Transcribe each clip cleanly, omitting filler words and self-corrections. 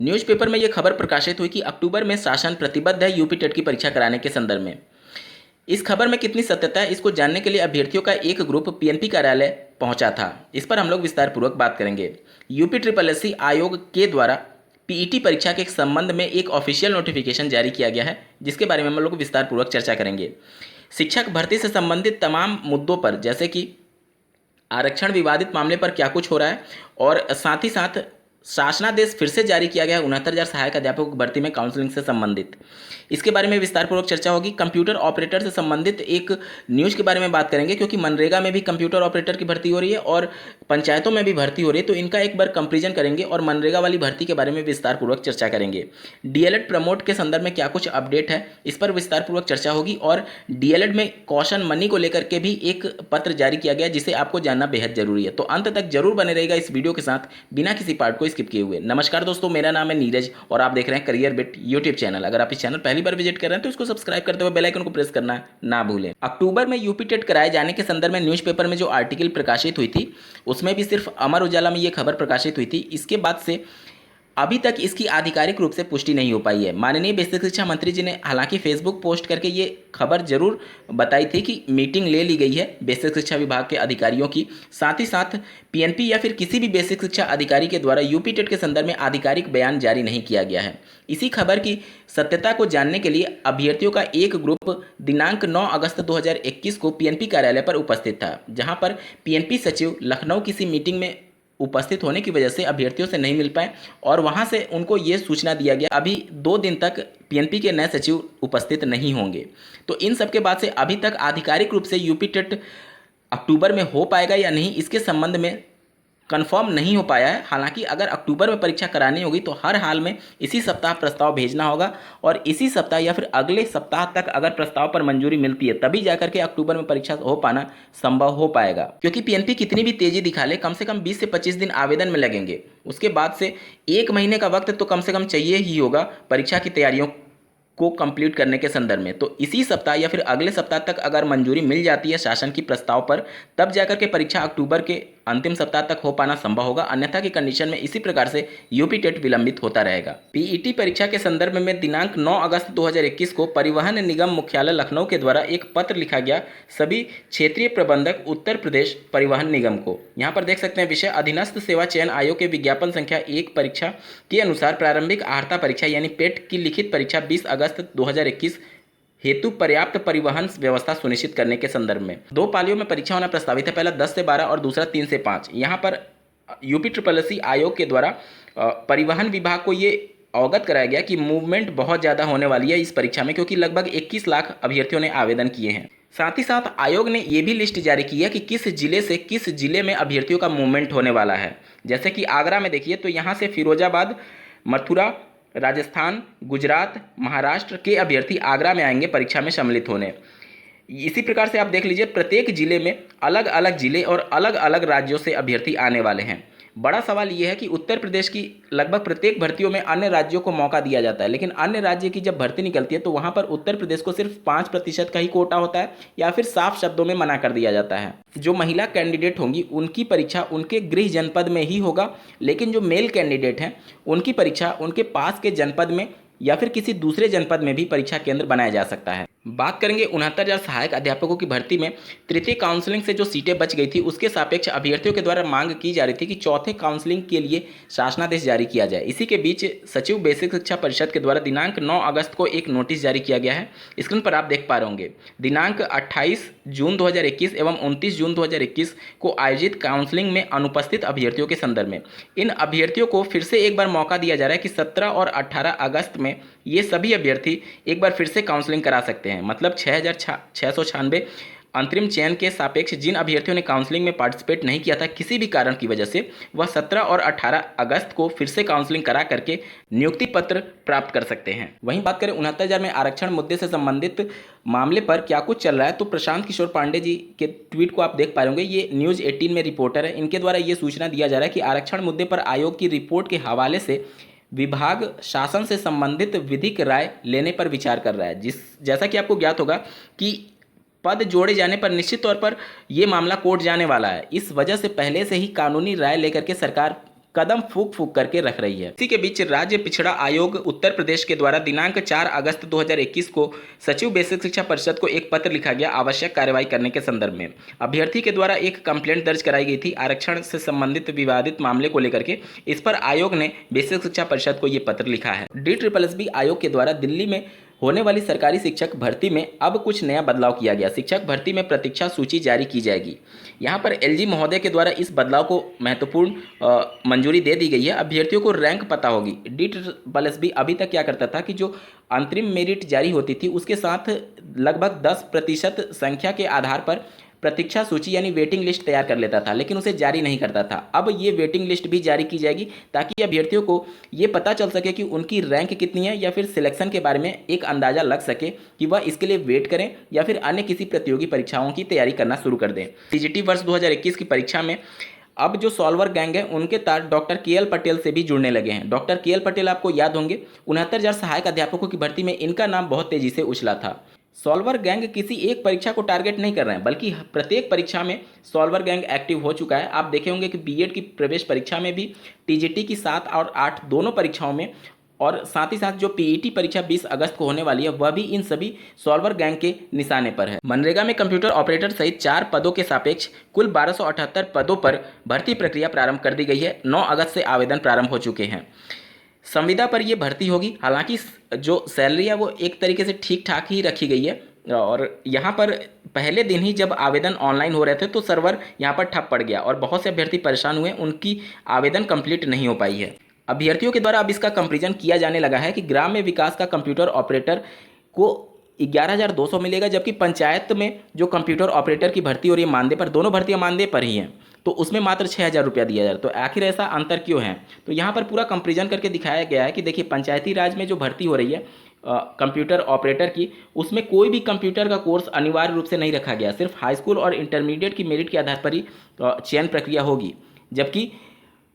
Newspaper में ये खबर प्रकाशित हुई कि अक्टूबर में शासन प्रतिबद्ध है यूपी टेट की परीक्षा कराने के संदर्भ में। इस खबर में कितनी सत्यता है, इसको जानने के लिए अभ्यर्थियों का एक ग्रुप पीएनपी कार्यालय पहुंचा था। इस पर हम लोग विस्तार पूर्वक बात करेंगे। यूपी ट्रिपल एससी आयोग के द्वारा पीईटी परीक्षा के संबंध में एक ऑफिशियल नोटिफिकेशन जारी किया गया है, जिसके बारे में हम लोग विस्तार पूर्वक चर्चा करेंगे। शिक्षक भर्ती से संबंधित तमाम मुद्दों पर, जैसे कि आरक्षण विवादित मामले पर क्या कुछ हो रहा है, और साथ ही साथ शासनादेश फिर से जारी किया गया है 69,000 सहायक अध्यापकों की भर्ती में काउंसलिंग से संबंधित, इसके बारे में विस्तार पूर्वक चर्चा होगी। कंप्यूटर ऑपरेटर से संबंधित एक न्यूज़ के बारे में बात करेंगे, क्योंकि मनरेगा में भी कंप्यूटर ऑपरेटर की भर्ती हो रही है और पंचायतों में भी भर्ती हो रही है, तो इनका एक बार कंपेरिजन करेंगे और मनरेगा वाली भर्ती के बारे में विस्तार पूर्वक चर्चा करेंगे। डीएलएड प्रमोट के संदर्भ में क्या कुछ अपडेट है, इस पर विस्तार पूर्वक चर्चा होगी। और डीएलएड में कॉशन मनी को लेकर के भी एक पत्र जारी किया गया, जिसे आपको जानना बेहद जरूरी है। तो अंत तक जरूर बने रहेगा इस वीडियो के साथ, बिना किसी पार्ट को स्किप किए हुए। नमस्कार दोस्तों, मेरा नाम है नीरज और आप देख रहे हैं करियर बिट यूट्यूब चैनल। अगर आप इस चैनल पहली बार विजिट कर रहे हैं तो इसको सब्सक्राइब करते हुए बेल आइकन को प्रेस करना ना भूलें। अक्टूबर में यूपी टेट कराए जाने के संदर्भ में न्यूज़पेपर में जो आर्टिकल प्रकाशित हुई थी, उसमें भी सिर्फ अमर उजाला में ये खबर प्रकाशित हुई थी। इसके बाद से अभी तक इसकी आधिकारिक रूप से पुष्टि नहीं हो पाई है। माननीय बेसिक शिक्षा मंत्री जी ने हालांकि फेसबुक पोस्ट करके ये खबर जरूर बताई थी कि मीटिंग ले ली गई है बेसिक शिक्षा विभाग के अधिकारियों की, साथ ही साथ पीएनपी या फिर किसी भी बेसिक शिक्षा अधिकारी के द्वारा यूपी टेट के संदर्भ में आधिकारिक बयान जारी नहीं किया गया है। इसी खबर की सत्यता को जानने के लिए अभ्यर्थियों का एक ग्रुप दिनांक 9 अगस्त 2021 को पीएनपी कार्यालय पर उपस्थित था, जहां पर पीएनपी सचिव लखनऊ किसी मीटिंग में उपस्थित होने की वजह से अभ्यर्थियों से नहीं मिल पाए और वहां से उनको ये सूचना दिया गया अभी 2 दिन तक पीएनपी के नए सचिव उपस्थित नहीं होंगे। तो इन सब के बाद से अभी तक आधिकारिक रूप से यूपी टेट अक्टूबर में हो पाएगा या नहीं, इसके संबंध में कंफर्म नहीं हो पाया है। हालांकि अगर अक्टूबर में परीक्षा करानी होगी तो हर हाल में इसी सप्ताह प्रस्ताव भेजना होगा और इसी सप्ताह या फिर अगले सप्ताह तक अगर प्रस्ताव पर मंजूरी मिलती है तभी जाकर के अक्टूबर में परीक्षा हो पाना संभव हो पाएगा। क्योंकि पीएनपी कितनी भी तेजी दिखा ले, कम से कम 20 से 25 दिन आवेदन में लगेंगे। उसके बाद से 1 महीने का वक्त तो कम से कम चाहिए ही होगा परीक्षा की तैयारियों को कंप्लीट करने के संदर्भ में। तो इसी सप्ताह या फिर अगले सप्ताह तक अगर मंजूरी मिल जाती है शासन की प्रस्ताव पर, तब जाकर के परीक्षा अक्टूबर के अंतिम सप्ताह तक हो पाना संभव होगा। अन्यथा की कंडीशन में इसी प्रकार से यूपी टेट विलंबित होता रहेगा। पीईटी परीक्षा के संदर्भ में दिनांक 9 अगस्त 2021 को परिवहन निगम मुख्यालय लखनऊ के द्वारा एक पत्र लिखा गया सभी क्षेत्रीय प्रबंधक उत्तर प्रदेश परिवहन निगम को। यहाँ पर देख सकते हैं विषय अधीनस्थ सेवा चयन आयोग के विज्ञापन संख्या 1 परीक्षा के अनुसार प्रारंभिक अर्हता परीक्षा यानी पेट की लिखित परीक्षा 20 अगस्त 2021 हेतु पर्याप्त परिवहन व्यवस्था सुनिश्चित करने के संदर्भ में 2 पालियों में परीक्षा होना प्रस्तावित है। पहला 10 से 12 और दूसरा 3 से 5। यहाँ पर यूपी ट्रिपल एससी आयोग के द्वारा परिवहन विभाग को ये अवगत कराया गया कि मूवमेंट बहुत ज़्यादा होने वाली है इस परीक्षा में, क्योंकि लगभग 21 लाख अभ्यर्थियों ने आवेदन किए हैं। साथ ही साथ आयोग ने ये भी लिस्ट जारी की है कि किस जिले से किस जिले में अभ्यर्थियों का मूवमेंट होने वाला है। जैसे कि आगरा में देखिए तो यहाँ से फिरोजाबाद, मथुरा, राजस्थान, गुजरात, महाराष्ट्र के अभ्यर्थी आगरा में आएंगे परीक्षा में सम्मिलित होने। इसी प्रकार से आप देख लीजिए प्रत्येक जिले में अलग अलग जिले और अलग अलग राज्यों से अभ्यर्थी आने वाले हैं। बड़ा सवाल यह है कि उत्तर प्रदेश की लगभग प्रत्येक भर्तियों में अन्य राज्यों को मौका दिया जाता है, लेकिन अन्य राज्य की जब भर्ती निकलती है तो वहां पर उत्तर प्रदेश को सिर्फ 5% का ही कोटा होता है, या फिर साफ शब्दों में मना कर दिया जाता है। जो महिला कैंडिडेट होंगी उनकी परीक्षा उनके गृह जनपद में ही होगा, लेकिन जो मेल कैंडिडेट हैं उनकी परीक्षा उनके पास के जनपद में या फिर किसी दूसरे जनपद में भी परीक्षा केंद्र बनाया जा सकता है। बात करेंगे 69,000 सहायक अध्यापकों की भर्ती में तृतीय काउंसलिंग से जो सीटें बच गई थी उसके सापेक्ष अभ्यर्थियों के द्वारा मांग की जा रही थी कि चौथे काउंसलिंग के लिए शासनादेश जारी किया जाए। इसी के बीच सचिव बेसिक शिक्षा परिषद के द्वारा दिनांक 9 अगस्त को एक नोटिस जारी किया गया है। स्क्रीन पर आप देख पा रहे होंगे। दिनांक 28 जून 2021 एवं 29 जून 2021 को आयोजित काउंसलिंग में अनुपस्थित अभ्यर्थियों के संदर्भ में इन अभ्यर्थियों को फिर से एक बार मौका दिया जा रहा है कि 17 और 18 अगस्त में ये सभी अभ्यर्थी एक बार फिर से काउंसलिंग करा सकते हैं। मतलब 6,696 अंतरिम चयन के सापेक्ष जिन अभ्यर्थियों ने काउंसलिंग में पार्टिसिपेट नहीं किया था किसी भी कारण की वजह से, वह 17 और 18 अगस्त को फिर से काउंसलिंग करा करके नियुक्ति पत्र प्राप्त कर सकते हैं। वहीं बात करें 69,000 में आरक्षण मुद्दे से संबंधित मामले पर क्या कुछ चल रहा है, तो प्रशांत किशोर पांडे जी के ट्वीट को आप देख पा रहे होंगे। ये न्यूज़ 18 में रिपोर्टर है, इनके द्वारा ये सूचना दिया जा रहा है कि आरक्षण मुद्दे पर आयोग की रिपोर्ट के हवाले से विभाग शासन से संबंधित विधिक राय लेने पर विचार कर रहा है। जैसा कि आपको ज्ञात होगा कि पद जोड़े जाने पर निश्चित तौर पर यह मामला कोर्ट जाने वाला है। इस वजह से पहले से ही कानूनी राय लेकर के सरकार कदम फूंक फूंक करके रख रही है। इसी के बीच राज्य पिछड़ा आयोग उत्तर प्रदेश के द्वारा दिनांक 4 अगस्त 2021 को सचिव बेसिक शिक्षा परिषद को एक पत्र लिखा गया आवश्यक कार्रवाई करने के संदर्भ में। अभ्यर्थी के द्वारा एक कंप्लेंट दर्ज कराई गई थी आरक्षण से संबंधित विवादित मामले को लेकर के। इस पर आयोग ने बेसिक शिक्षा परिषद को ये पत्र लिखा है। DSSB आयोग के द्वारा दिल्ली में होने वाली सरकारी शिक्षक भर्ती में अब कुछ नया बदलाव किया गया। शिक्षक भर्ती में प्रतीक्षा सूची जारी की जाएगी। यहाँ पर LG महोदय के द्वारा इस बदलाव को महत्वपूर्ण मंजूरी दे दी गई है। अभ्यर्थियों को रैंक पता होगी। DSSB अभी तक क्या करता था कि जो अंतरिम मेरिट जारी होती थी उसके साथ लगभग 10% संख्या के आधार पर प्रतीक्षा सूची यानी वेटिंग लिस्ट तैयार कर लेता था, लेकिन उसे जारी नहीं करता था। अब ये वेटिंग लिस्ट भी जारी की जाएगी ताकि अभ्यर्थियों को ये पता चल सके कि उनकी रैंक कितनी है या फिर सिलेक्शन के बारे में एक अंदाज़ा लग सके कि वह इसके लिए वेट करें या फिर अन्य किसी प्रतियोगी परीक्षाओं की तैयारी करना शुरू कर दें। CGT वर्ष 2021 की परीक्षा में अब जो सॉल्वर गैंग है उनके तार डॉक्टर KL पटेल से भी जुड़ने लगे हैं। डॉक्टर KL पटेल आपको याद होंगे, 69,000 सहायक अध्यापकों की भर्ती में इनका नाम बहुत तेजी से उछला था। सॉल्वर गैंग किसी एक परीक्षा को टारगेट नहीं कर रहे हैं, बल्कि प्रत्येक परीक्षा में सॉल्वर गैंग एक्टिव हो चुका है। आप देखे होंगे कि BEd की प्रवेश परीक्षा में भी, TGT की 7 और 8 दोनों परीक्षाओं में, और साथ ही साथ जो PET परीक्षा 20 अगस्त को होने वाली है वह भी इन सभी सॉल्वर गैंग के निशाने पर है। मनरेगा में कंप्यूटर ऑपरेटर सहित 4 पदों के सापेक्ष कुल 1278 पदों पर भर्ती प्रक्रिया प्रारंभ कर दी गई है। 9 अगस्त से आवेदन प्रारंभ हो चुके हैं। संविदा पर यह भर्ती होगी। हालांकि जो सैलरी है वो एक तरीके से ठीक ठाक ही रखी गई है, और यहाँ पर पहले दिन ही जब आवेदन ऑनलाइन हो रहे थे तो सर्वर यहाँ पर ठप पड़ गया और बहुत से अभ्यर्थी परेशान हुए, उनकी आवेदन कंप्लीट नहीं हो पाई है। अभ्यर्थियों के द्वारा अब इसका कंपैरिजन किया जाने लगा है कि ग्राम्य विकास का कंप्यूटर ऑपरेटर को 11,200 मिलेगा, जबकि पंचायत में जो कंप्यूटर ऑपरेटर की भर्ती हो रही है मानदेय पर, दोनों भर्तियाँ मानदेय पर ही हैं, तो उसमें मात्र 6,000 रुपया दिया जा रहा है। तो आखिर ऐसा अंतर क्यों है? तो यहाँ पर पूरा कंपैरिजन करके दिखाया गया है कि देखिए, पंचायती राज में जो भर्ती हो रही है कंप्यूटर ऑपरेटर की, उसमें कोई भी कंप्यूटर का कोर्स अनिवार्य रूप से नहीं रखा गया। सिर्फ हाई स्कूल और इंटरमीडिएट की मेरिट के आधार पर ही चयन प्रक्रिया होगी। जबकि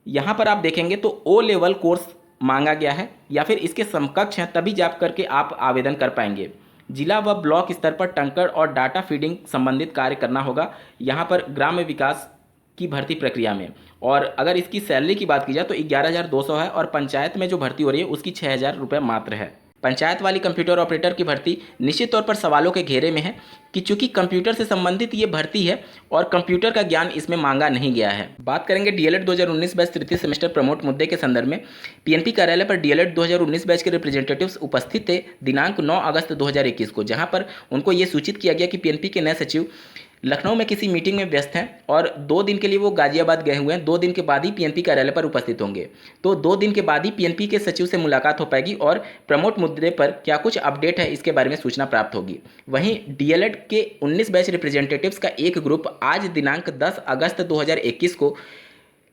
यहाँ पर आप देखेंगे तो O लेवल कोर्स मांगा गया है या फिर इसके समकक्ष हैं, तभी जा करके आप आवेदन कर पाएंगे। जिला व ब्लॉक स्तर पर टंकर और डाटा फीडिंग संबंधित कार्य करना होगा यहाँ पर ग्राम्य विकास की भर्ती प्रक्रिया में। और अगर इसकी सैलरी की बात की जाए तो 11,200 है, और पंचायत में जो भर्ती हो रही है उसकी 6,000 रुपये मात्र है। पंचायत वाली कंप्यूटर ऑपरेटर की भर्ती निश्चित तौर पर सवालों के घेरे में है कि चूंकि कंप्यूटर से संबंधित ये भर्ती है और कंप्यूटर का ज्ञान इसमें मांगा नहीं गया है। बात करेंगे DLED 2019 बैच तृतीय सेमेस्टर प्रमोट मुद्दे के संदर्भ में। PNP कार्यालय पर DLED 2019 बैच के रिप्रेजेंटेटिव्स उपस्थित थे दिनांक 9 अगस्त 2021 को, जहां पर उनको ये सूचित किया गया कि PNP के नए सचिव लखनऊ में किसी मीटिंग में व्यस्त हैं और 2 दिन के लिए वो गाजियाबाद गए हुए हैं। 2 दिन के बाद ही PNP कार्यालय पर उपस्थित होंगे। तो 2 दिन के बाद ही PNP के सचिव से मुलाकात हो पाएगी और प्रमोट मुद्दे पर क्या कुछ अपडेट है इसके बारे में सूचना प्राप्त होगी। वहीं DLED के 19 बैच रिप्रेजेंटेटिव्स का एक ग्रुप आज दिनांक 10 अगस्त 2021 को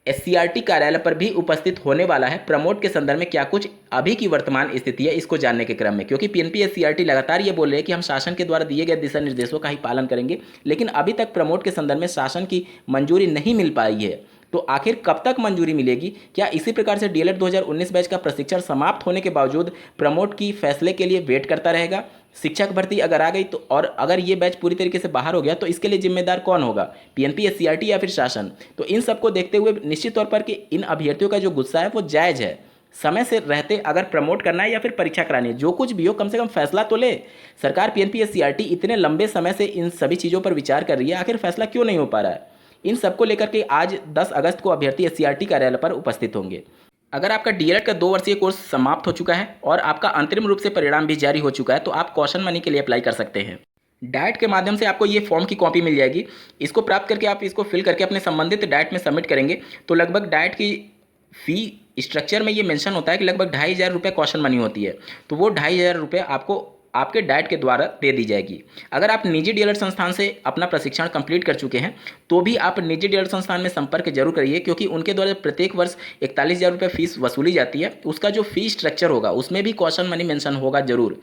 SCRT कार्यालय पर भी उपस्थित होने वाला है। प्रमोट के संदर्भ में क्या कुछ अभी की वर्तमान स्थिति है इसको जानने के क्रम में, क्योंकि PNP SCRT लगातार ये बोल रहे हैं कि हम शासन के द्वारा दिए गए दिशा निर्देशों का ही पालन करेंगे, लेकिन अभी तक प्रमोट के संदर्भ में शासन की मंजूरी नहीं मिल पाई है। तो आखिर कब तक मंजूरी मिलेगी? क्या इसी प्रकार से DLED 2019 बैच का प्रशिक्षण समाप्त होने के बावजूद प्रमोट की फैसले के लिए वेट करता रहेगा? शिक्षक भर्ती अगर आ गई तो, और अगर ये बैच पूरी तरीके से बाहर हो गया तो इसके लिए जिम्मेदार कौन होगा? PNP SCRT या फिर शासन? तो इन सबको देखते हुए निश्चित तौर पर कि इन अभ्यर्थियों का जो गुस्सा है वो जायज़ है। समय से रहते अगर प्रमोट करना है या फिर परीक्षा करानी है, जो कुछ भी हो, कम से कम फैसला तो ले। सरकार PNP SCRT इतने लंबे समय से इन सभी चीज़ों पर विचार कर रही है, आखिर फैसला क्यों नहीं हो पा रहा है? इन सबको लेकर के आज 10 अगस्त को अभ्यर्थी SCRT कार्यालय पर उपस्थित होंगे। अगर आपका DLED का 2 वर्षीय कोर्स समाप्त हो चुका है और आपका अंतरिम रूप से परिणाम भी जारी हो चुका है, तो आप कॉशन मनी के लिए अप्लाई कर सकते हैं। डाइट के माध्यम से आपको ये फॉर्म की कॉपी मिल जाएगी। इसको प्राप्त करके आप इसको फिल करके अपने संबंधित डाइट में सबमिट करेंगे तो लगभग डाइट की फ़ी स्ट्रक्चर में ये मेंशन होता है कि लगभग 2,500 रुपये कॉशन मनी होती है। तो वो 2,500 रुपये आपको आपके डाइट के द्वारा दे दी जाएगी। अगर आप निजी DLED संस्थान से अपना प्रशिक्षण कंप्लीट कर चुके हैं तो भी आप निजी DLED संस्थान में संपर्क जरूर करिए, क्योंकि उनके द्वारा प्रत्येक वर्ष 41,000 रुपये फीस वसूली जाती है। उसका जो फी स्ट्रक्चर होगा उसमें भी कॉशन मनी मेंशन होगा जरूर,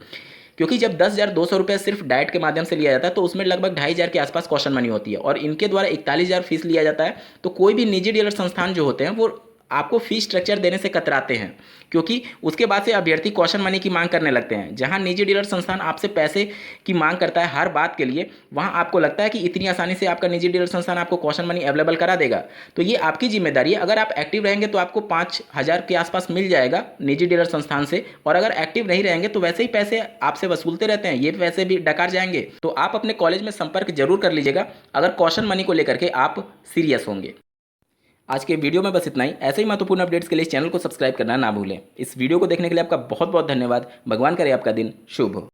क्योंकि जब 10,200 रुपये सिर्फ डाइट के माध्यम से लिया जाता है तो उसमें लगभग 2,500 के आसपास कॉशन मनी होती है और इनके द्वारा 41,000 फीस लिया जाता है। तो कोई भी निजी DLED संस्थान जो होते हैं वो आपको फीस स्ट्रक्चर देने से कतराते हैं, क्योंकि उसके बाद से अभ्यर्थी कॉशन मनी की मांग करने लगते हैं। जहां निजी डीलर संस्थान आपसे पैसे की मांग करता है हर बात के लिए, वहां आपको लगता है कि इतनी आसानी से आपका निजी डीलर संस्थान आपको कॉशन मनी अवेलेबल करा देगा। तो ये आपकी जिम्मेदारी है। अगर आप एक्टिव रहेंगे तो आपको 5,000 के आसपास मिल जाएगा निजी डीलर संस्थान से, और अगर एक्टिव नहीं रहेंगे तो वैसे ही पैसे आपसे वसूलते रहते हैं, ये पैसे भी डकार जाएंगे। तो आप अपने कॉलेज में संपर्क जरूर कर लीजिएगा अगर कॉशन मनी को लेकर के आप सीरियस होंगे। आज के वीडियो में बस इतना ही। ऐसे ही महत्वपूर्ण अपडेट्स के लिए इस चैनल को सब्सक्राइब करना ना भूलें। इस वीडियो को देखने के लिए आपका बहुत बहुत धन्यवाद। भगवान करे आपका दिन शुभ हो।